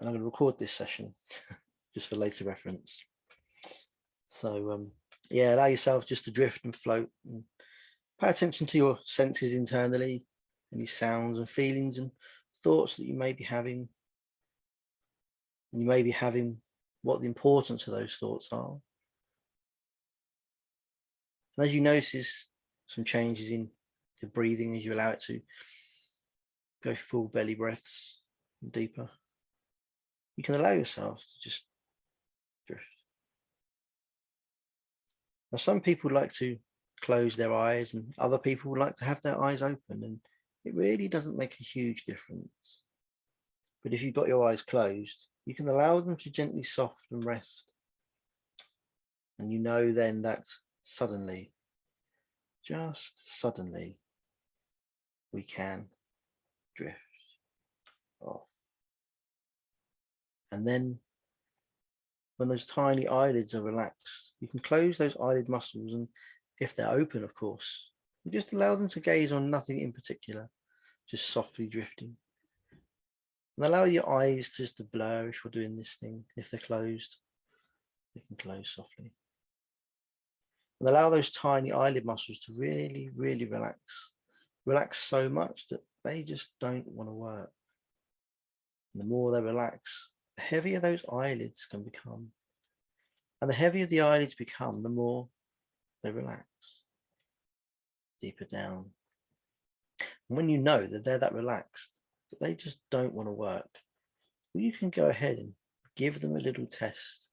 and I'm going to record this session just for later reference. So yeah, allow yourself just to drift and float, and pay attention to your senses internally, any sounds and feelings and thoughts that you may be having. And you may be having what the importance of those thoughts are. And as you notice some changes in the breathing, as you allow it to go full belly breaths and deeper, you can allow yourself to just drift. Now, some people like to close their eyes and other people like to have their eyes open, and it really doesn't make a huge difference. But if you've got your eyes closed, you can allow them to gently soften and rest. And you know then that suddenly, just suddenly, we can drift off. And then when those tiny eyelids are relaxed, you can close those eyelid muscles, and if they're open, of course, you just allow them to gaze on nothing in particular, just softly drifting. And allow your eyes just to blur if you're doing this thing. If they're closed, they can close softly. And allow those tiny eyelid muscles to really, really relax. Relax so much that they just don't want to work. And the more they relax, the heavier those eyelids can become. And the heavier the eyelids become, the more they relax. Deeper down. And when you know that they're that relaxed, that they just don't want to work, well, you can go ahead and give them a little test.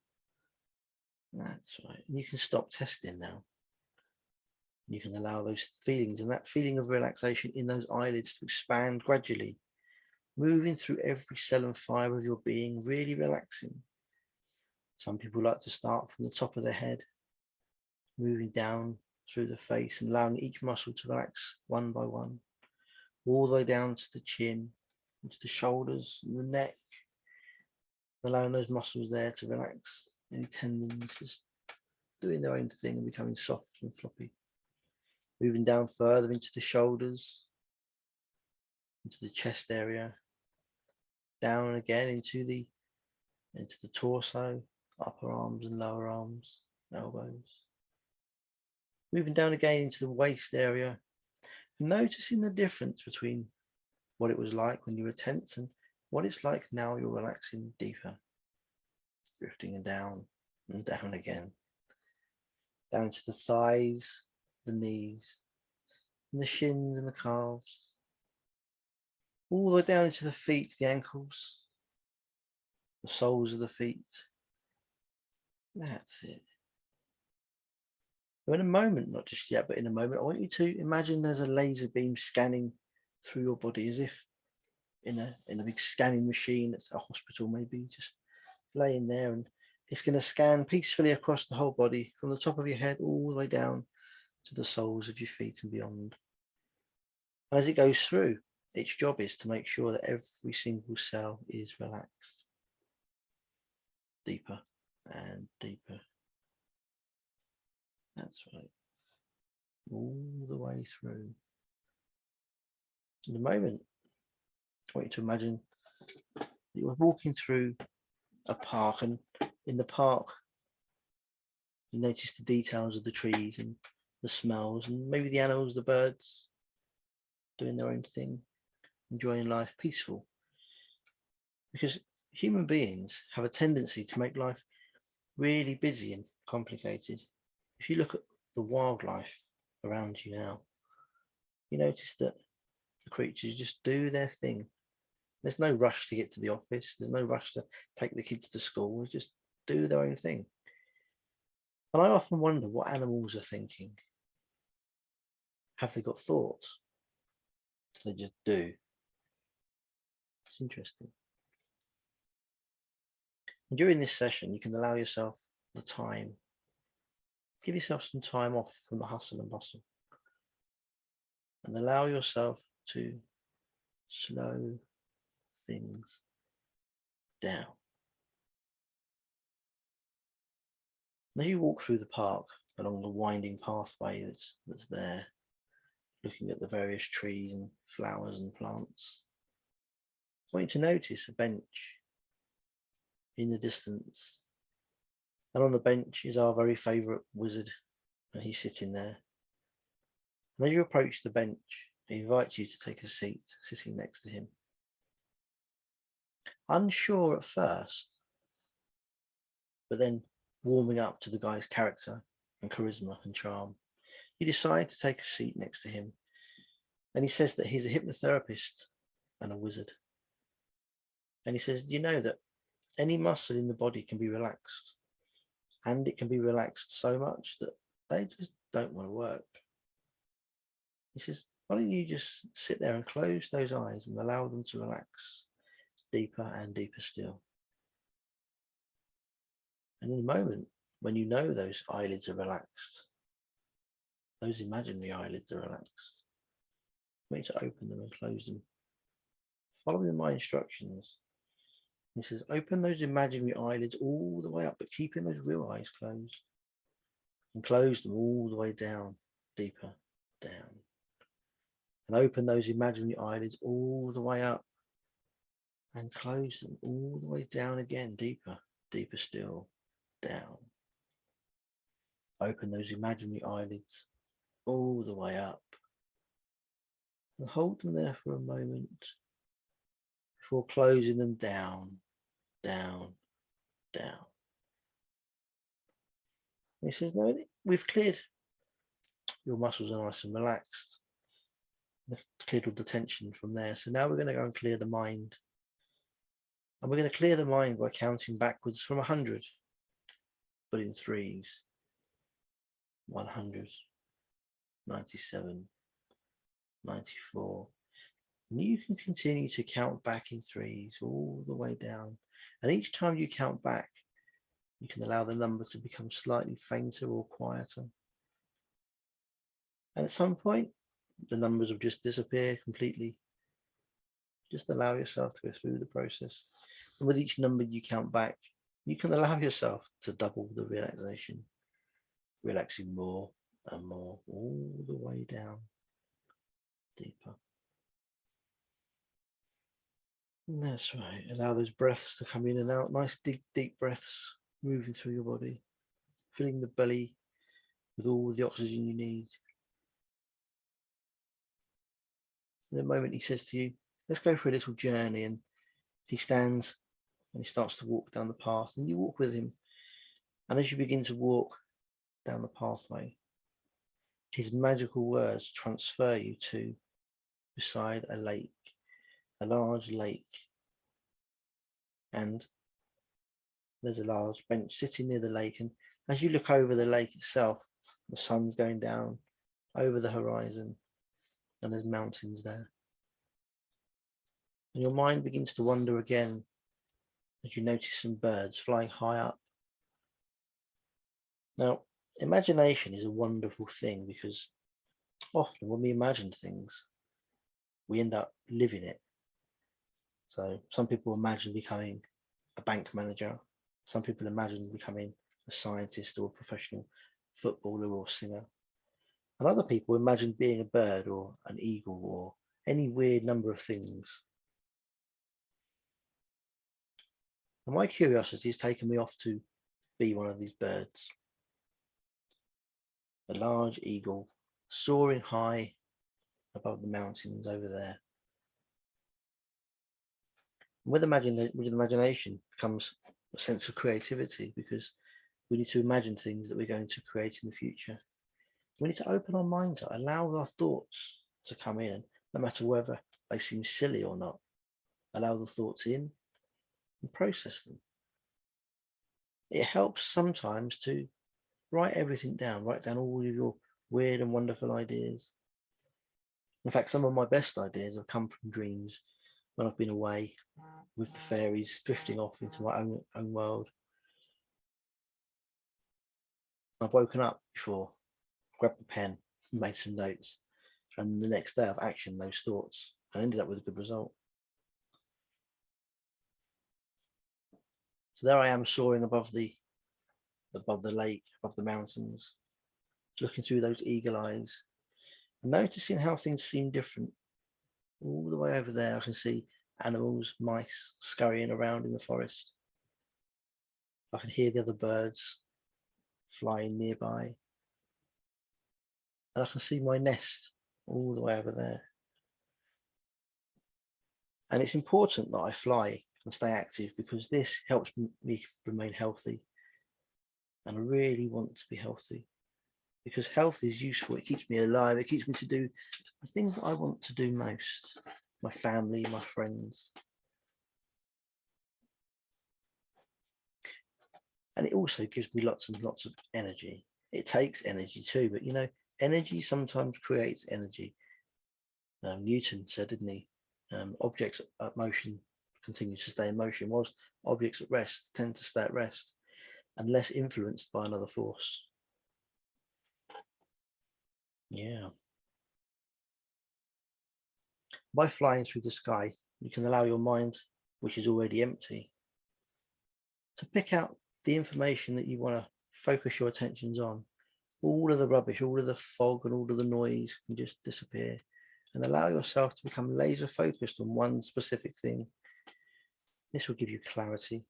That's right. You can stop testing now. You can allow those feelings and that feeling of relaxation in those eyelids to expand gradually, moving through every cell and fiber of your being, really relaxing. Some people like to start from the top of their head, moving down through the face and allowing each muscle to relax one by one, all the way down to the chin, into the shoulders and the neck, allowing those muscles there to relax, any tendons just doing their own thing and becoming soft and floppy. Moving down further into the shoulders, into the chest area, down again into the torso, upper arms and lower arms, elbows. Moving down again into the waist area, and noticing the difference between what it was like when you were tense and what it's like now you're relaxing deeper, drifting and down again, down to the thighs, the knees, and the shins and the calves, all the way down into the feet, the ankles, the soles of the feet. That's it. So in a moment, not just yet, but in a moment, I want you to imagine there's a laser beam scanning through your body, as if in a big scanning machine at a hospital, maybe just laying there, and it's going to scan peacefully across the whole body, from the top of your head all the way down to the soles of your feet and beyond. And as it goes through, its job is to make sure that every single cell is relaxed. Deeper and deeper. That's right. All the way through. In a moment, I want you to imagine that you're walking through a park, and in the park, you notice the details of the trees and the smells, and maybe the animals, the birds, doing their own thing, enjoying life, peaceful. Because human beings have a tendency to make life really busy and complicated. If you look at the wildlife around you now, you notice that the creatures just do their thing. There's no rush to get to the office. There's no rush to take the kids to school. They just do their own thing. And I often wonder what animals are thinking. Have they got thoughts? Do they just do? It's interesting. And during this session, you can allow yourself the time. Give yourself some time off from the hustle and bustle. And allow yourself to slow things down. As you walk through the park along the winding pathway that's there, looking at the various trees and flowers and plants, I want you to notice a bench in the distance. And on the bench is our very favourite wizard, and he's sitting there. And as you approach the bench, he invites you to take a seat, sitting next to him. Unsure at first, but then warming up to the guy's character and charisma and charm, you decide to take a seat next to him. And he says that he's a hypnotherapist and a wizard. And he says, do you know that any muscle in the body can be relaxed? And it can be relaxed so much that they just don't want to work. He says, why don't you just sit there and close those eyes and allow them to relax deeper and deeper still. And in a moment, when you know those eyelids are relaxed, those imaginary eyelids are relaxed, I want you to open them and close them, following my instructions. He says, open those imaginary eyelids all the way up, but keeping those real eyes closed. And close them all the way down, deeper, down. And open those imaginary eyelids all the way up. And close them all the way down again, deeper, deeper still, down. Open those imaginary eyelids all the way up. And hold them there for a moment before closing them down, down, down. And he says, no, we've cleared. Your muscles are nice and relaxed. They've cleared all the tension from there. So now we're going to go and clear the mind. And we're going to clear the mind by counting backwards from 100, but in threes. 100, 97, 94. And you can continue to count back in threes all the way down. And each time you count back, you can allow the number to become slightly fainter or quieter. And at some point, the numbers will just disappear completely. Just allow yourself to go through the process. And with each number you count back, you can allow yourself to double the relaxation, relaxing more and more, all the way down, deeper. And that's right. Allow those breaths to come in and out. Nice deep, deep breaths moving through your body, filling the belly with all the oxygen you need. In a moment, he says to you, let's go for a little journey. And he stands and he starts to walk down the path, and you walk with him. And as you begin to walk down the pathway, his magical words transfer you to beside a lake, a large lake. And there's a large bench sitting near the lake. And as you look over the lake itself, the sun's going down over the horizon, and there's mountains there. And your mind begins to wander again as you notice some birds flying high up. Now, imagination is a wonderful thing, because often when we imagine things, we end up living it. So some people imagine becoming a bank manager. Some people imagine becoming a scientist or a professional footballer or singer. And other people imagine being a bird or an eagle or any weird number of things. And my curiosity has taken me off to be one of these birds. A large eagle soaring high above the mountains over there. And with imagination comes a sense of creativity, because we need to imagine things that we're going to create in the future. We need to open our minds up, allow our thoughts to come in, no matter whether they seem silly or not. Allow the thoughts in and process them. It helps sometimes to write everything down, write down all of your weird and wonderful ideas. In fact, some of my best ideas have come from dreams when I've been away with the fairies, drifting off into my own world. I've woken up before, grabbed a pen, made some notes, and the next day I've actioned those thoughts and ended up with a good result. So there I am, soaring above the lake, above the mountains, looking through those eagle eyes and noticing how things seem different. All the way over there, I can see animals, mice scurrying around in the forest. I can hear the other birds flying nearby. And I can see my nest all the way over there. And it's important that I fly and stay active because this helps me remain healthy. And I really want to be healthy because health is useful. It keeps me alive. It keeps me to do the things that I want to do most. My family, my friends. And it also gives me lots and lots of energy. It takes energy too, but you know, energy sometimes creates energy. Newton said, didn't he? Objects at motion continue to stay in motion, whilst objects at rest tend to stay at rest unless influenced by another force. Yeah. By flying through the sky, you can allow your mind, which is already empty, to pick out the information that you want to focus your attentions on. All of the rubbish, all of the fog and all of the noise can just disappear, and allow yourself to become laser focused on one specific thing. This will give you clarity,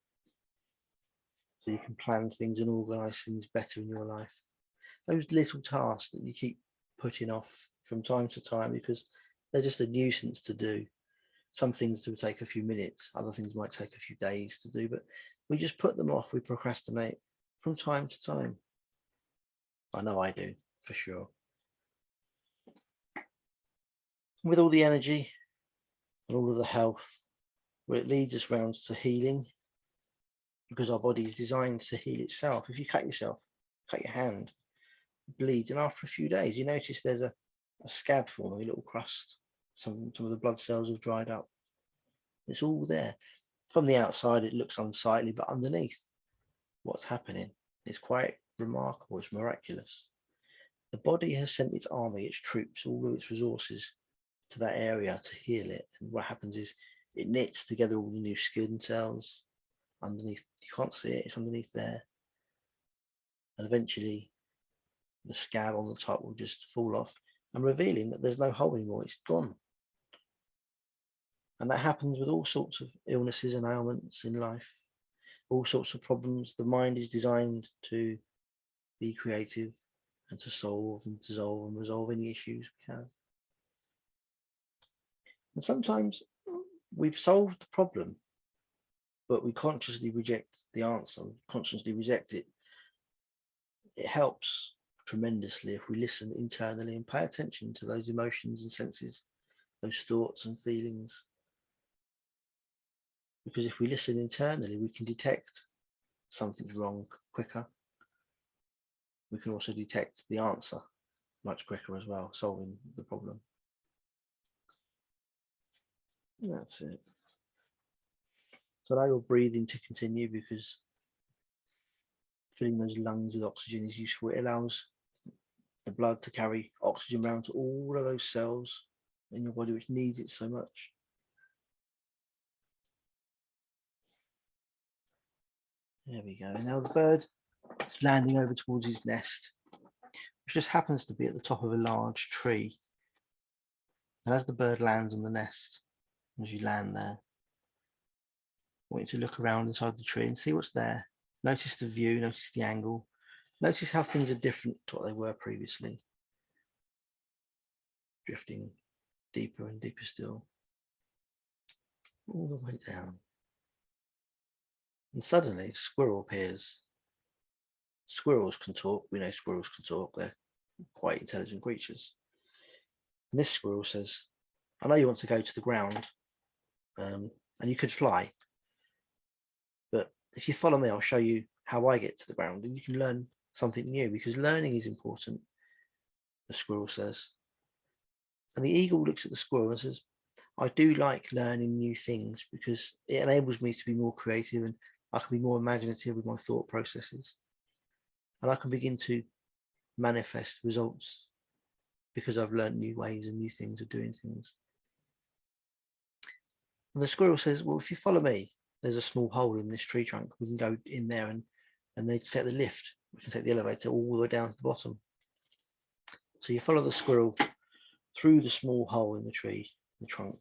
so you can plan things and organize things better in your life. Those little tasks that you keep putting off from time to time because they're just a nuisance to do. Some things will take a few minutes, other things might take a few days to do, but we just put them off, we procrastinate from time to time. I know I do, for sure. With all the energy and all of the health, well, it leads us round to healing, because our body is designed to heal itself. If you cut yourself, cut your hand, it bleeds, and after a few days, you notice there's a scab forming, a little crust. Some of the blood cells have dried up. It's all there. From the outside, it looks unsightly, but underneath, what's happening is quite remarkable. It's miraculous. The body has sent its army, its troops, all of its resources to that area to heal it. And what happens is it knits together all the new skin cells underneath. You can't see it, it's underneath there. And eventually the scab on the top will just fall off and revealing that there's no hole anymore, it's gone. And that happens with all sorts of illnesses and ailments in life, all sorts of problems. The mind is designed to be creative and to solve and dissolve and resolve any issues we have. And sometimes we've solved the problem, but we consciously reject the answer, consciously reject it. It helps tremendously if we listen internally and pay attention to those emotions and senses, those thoughts and feelings. Because if we listen internally, we can detect something's wrong quicker. We can also detect the answer much quicker as well, solving the problem. And that's it. So allow your breathing to continue, because filling those lungs with oxygen is useful. It allows the blood to carry oxygen around to all of those cells in your body which needs it so much. There we go. Now the bird is landing over towards his nest, which just happens to be at the top of a large tree. And as the bird lands on the nest, as you land there, I want you to look around inside the tree and see what's there. Notice the view, notice the angle, notice how things are different to what they were previously. Drifting deeper and deeper still, all the way down. And suddenly a squirrel appears. Squirrels can talk. We know squirrels can talk. They're quite intelligent creatures. And this squirrel says, I know you want to go to the ground, and you could fly, but if you follow me, I'll show you how I get to the ground, and you can learn something new, because learning is important, the squirrel says. And the eagle looks at the squirrel and says, I do like learning new things because it enables me to be more creative, and I can be more imaginative with my thought processes. And I can begin to manifest results because I've learned new ways and new things of doing things. And the squirrel says, well, if you follow me, there's a small hole in this tree trunk. We can go in there and they take the lift. We can take the elevator all the way down to the bottom. So you follow the squirrel through the small hole in the tree, the trunk.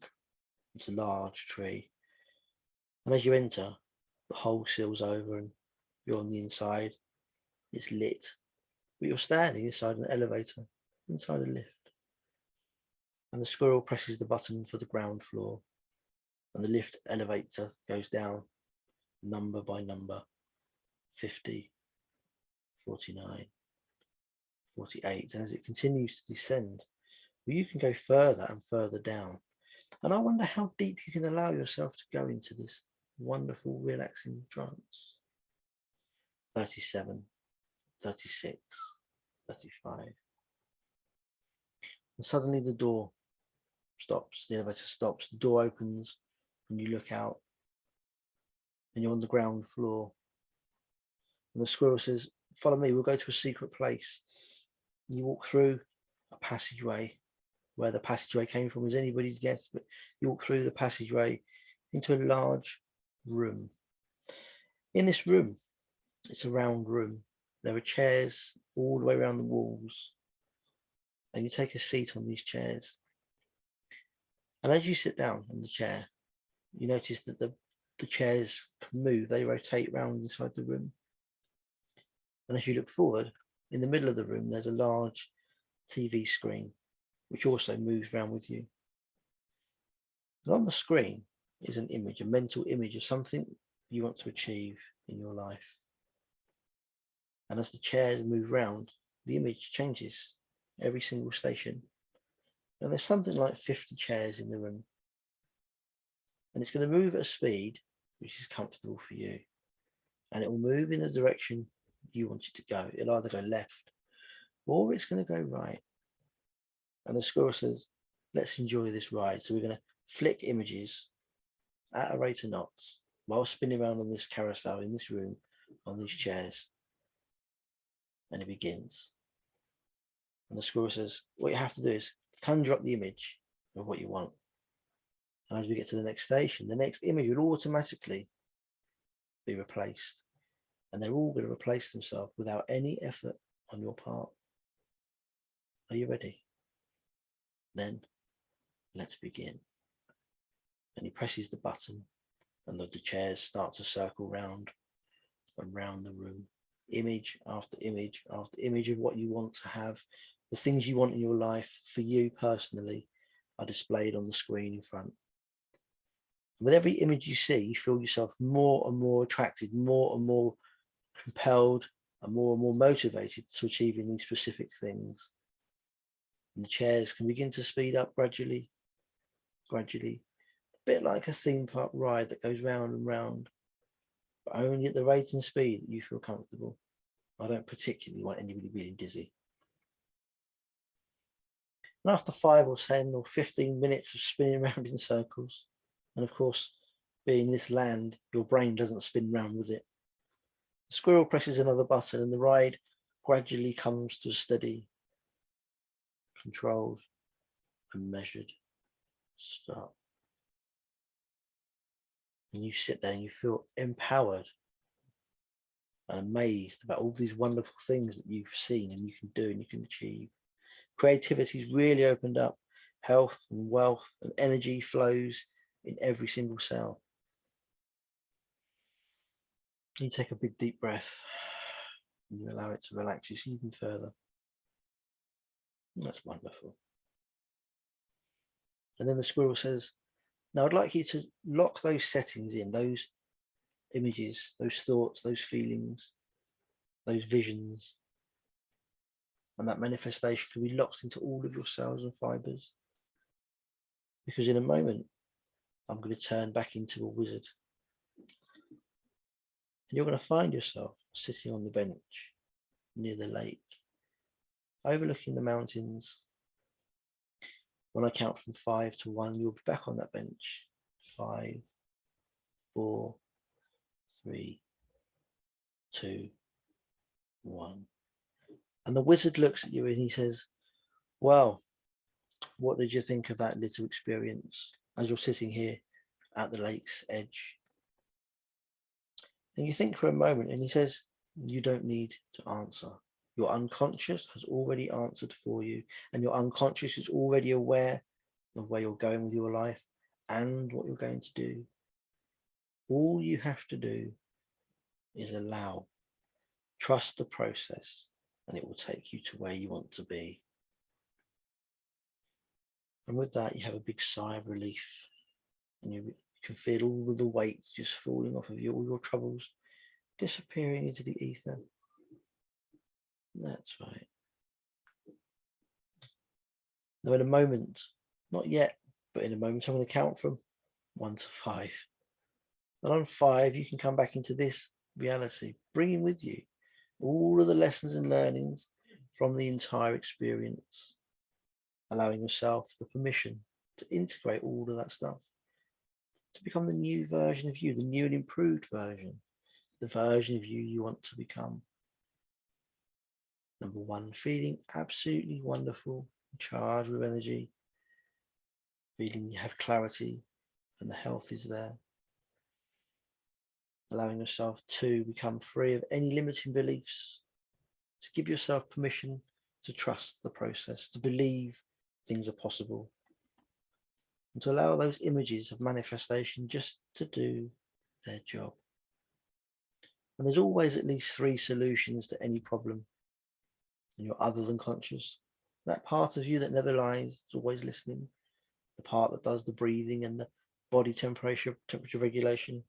It's a large tree. And as you enter, the hole seals over and You're on the inside, it's lit, but you're standing inside an elevator, inside a lift. And the squirrel presses the button for the ground floor, and the lift elevator goes down number by number, 50, 49, 48. And as it continues to descend, well, you can go further and further down. And I wonder how deep you can allow yourself to go into this wonderful, relaxing trance. 37, 36, 35. And suddenly the door stops, the elevator stops, the door opens, and you look out, and you're on the ground floor. And the squirrel says, "Follow me, we'll go to a secret place." And you walk through a passageway. Where the passageway came from is anybody's guess, but you walk through the passageway into a large room. In this room, it's a round room. There are chairs all the way around the walls, and you take a seat on these chairs. And as you sit down on the chair, you notice that the chairs can move. They rotate around inside the room. And as you look forward, in the middle of the room, there's a large TV screen, which also moves around with you. And on the screen is an image, a mental image of something you want to achieve in your life. And as the chairs move round, the image changes every single station. And there's something like 50 chairs in the room. And it's going to move at a speed which is comfortable for you. And it will move in the direction you want it to go. It'll either go left or it's going to go right. And the squirrel says, "Let's enjoy this ride." So we're going to flick images at a rate of knots while spinning around on this carousel in this room on these chairs. And it begins. And the squirrel says, what you have to do is conjure up the image of what you want. And as we get to the next station, the next image will automatically be replaced. And they're all going to replace themselves without any effort on your part. Are you ready? Then let's begin. And he presses the button, and the chairs start to circle round and round the room. Image after image after image of what you want to have, the things you want in your life for you personally, are displayed on the screen in front. And with every image you see, you feel yourself more and more attracted, more and more compelled, and more motivated to achieving these specific things. And the chairs can begin to speed up gradually, a bit like a theme park ride that goes round and round, but only at the rate and speed that you feel comfortable. I don't particularly want anybody being dizzy. And after 5 or 10 or 15 minutes of spinning around in circles, and of course, being this land, your brain doesn't spin round with it. The squirrel presses another button and the ride gradually comes to a steady, controlled and measured stop. And you sit there and you feel empowered and amazed about all these wonderful things that you've seen and you can do and you can achieve. Creativity's really opened up. Health and wealth and energy flows in every single cell. You take a big deep breath and you allow it to relax you even further. That's wonderful. And then the squirrel says, "Now I'd like you to lock those settings in, those images, those thoughts, those feelings, those visions. And that manifestation can be locked into all of your cells and fibers. Because in a moment, I'm going to turn back into a wizard. And you're going to find yourself sitting on the bench near the lake, overlooking the mountains. When I count from 5 to 1, you'll be back on that bench. 5, 4, 3, 2, 1. And the wizard looks at you and he says, "Well, what did you think of that little experience as you're sitting here at the lake's edge?" And you think for a moment and he says, "You don't need to answer. Your unconscious has already answered for you, and your unconscious is already aware of where you're going with your life and what you're going to do. All you have to do is allow Trust the process and it will take you to where you want to be. And with that, you have a big sigh of relief and you can feel all of the weight just falling off of you, all your troubles disappearing into the ether. That's right. Now in a moment, not yet, but in a moment, I'm going to count from 1 to 5. And on 5, you can come back into this reality, bringing with you all of the lessons and learnings from the entire experience, allowing yourself the permission to integrate all of that stuff, to become the new version of you, the new and improved version, the version of you you want to become. Number 1, feeling absolutely wonderful, charged with energy, feeling you have clarity and the health is there. Allowing yourself to become free of any limiting beliefs, to give yourself permission to trust the process, to believe things are possible, and to allow those images of manifestation just to do their job. And there's always at least 3 solutions to any problem, and you're other than conscious. That part of you that never lies is always listening, the part that does the breathing and the body temperature regulation.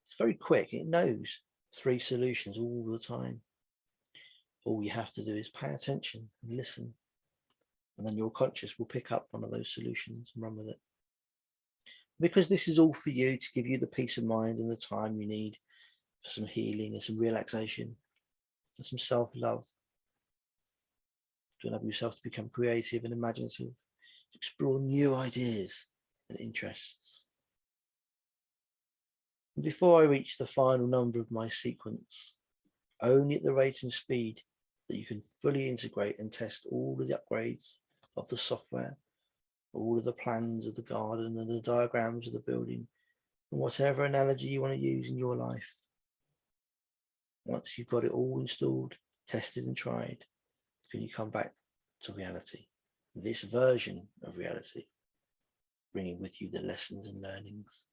It's very quick. It knows 3 solutions all the time. All you have to do is pay attention and listen. And then your conscious will pick up one of those solutions and run with it. Because this is all for you, to give you the peace of mind and the time you need for some healing and some relaxation and some self-love, to enable yourself to become creative and imaginative, to explore new ideas and interests. And before I reach the final number of my sequence, only at the rate and speed that you can fully integrate and test all of the upgrades of the software, all of the plans of the garden and the diagrams of the building, and whatever analogy you want to use in your life. Once you've got it all installed, tested and tried, can you come back to reality, this version of reality, bringing with you the lessons and learnings.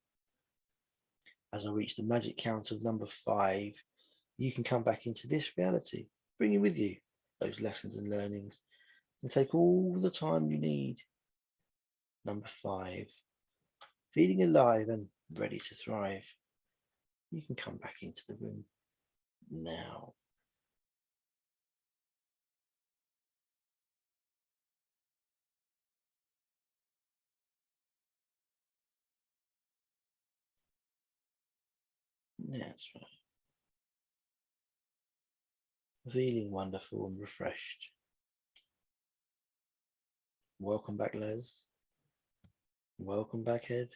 As I reach the magic count of number 5, you can come back into this reality, bringing with you those lessons and learnings, and take all the time you need. Number 5, feeling alive and ready to thrive. You can come back into the room now. That's right. Feeling wonderful and refreshed. Welcome back, Les. Welcome back, Ed.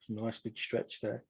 Nice big stretch there.